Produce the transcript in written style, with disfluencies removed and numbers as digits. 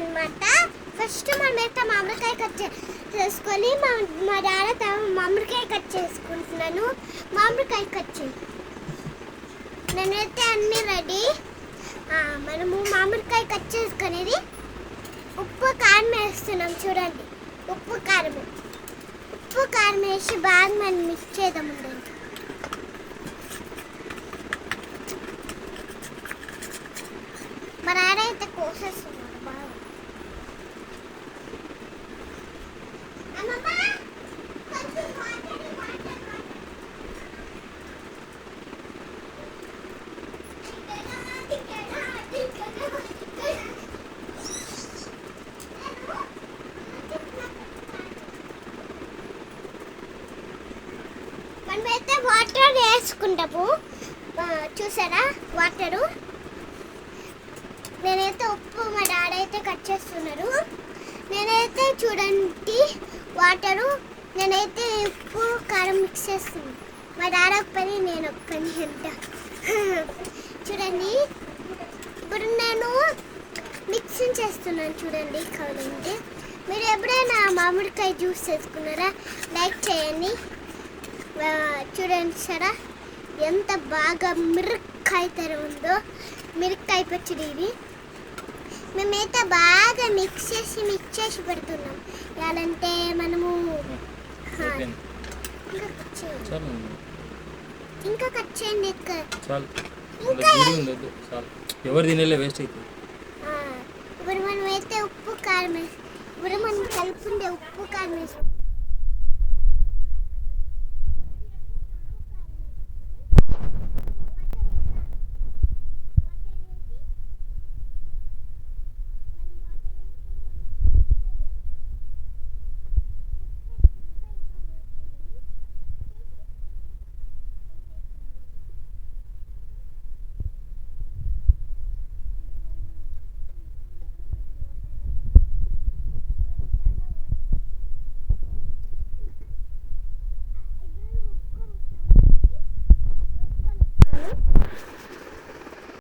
అనమాట. ఫస్ట్ మనమైతే మామిడికాయ కట్ చేసుకొని మా డాడీ మామిడికాయ కట్ చేసుకుంటున్నాను. మామిడికాయ కట్ చేయి. నేనైతే అన్నీ రెడీ. మనము మామిడికాయ కట్ చేసుకునేది ఉప్పు కారం వేస్తున్నాం చూడండి. ఉప్పు కారం వేసి బాగా మనం మిక్స్ చేద్దాం. ఉండండి, మా డాడీ అయితే కోసేస్తున్నాడు బాగా. మనమైతే వాటర్ వేసుకుంటాము. చూసారా వాటరు. నేనైతే ఉప్పు, మా డాడీ అయితే కట్ చేస్తున్నారు. నేనైతే చూడండి వాటరు. నేనైతే ఉప్పు కారం మిక్స్ చేస్తున్నాను. మా డాడీ ఒక్కని, నేను ఒక్కని అంట. చూడండి, ఇప్పుడు నేను మిక్సింగ్ చేస్తున్నాను చూడండి. కావాలంటే మీరు ఎప్పుడైనా మామిడికాయ జ్యూస్ చేసుకున్నారా? లైక్ చేయండి. చూడండి సరా ఎంత బాగా మిరక్కాయ తర ఉందో. మిరక్కాయ పచ్చడి ఇది. మేమైతే బాగా మిక్స్ చేసి పెడుతున్నాం. ఎలాంటే మనము ఇంకా కట్ చేయండి. ఎవరు తినేలే వేస్ట్ అవుతుంది. ఇప్పుడు మనం అయితే ఉప్పు కారం ఇప్పుడు మనం కలుపుకుంటే ఉప్పు కారం వేసి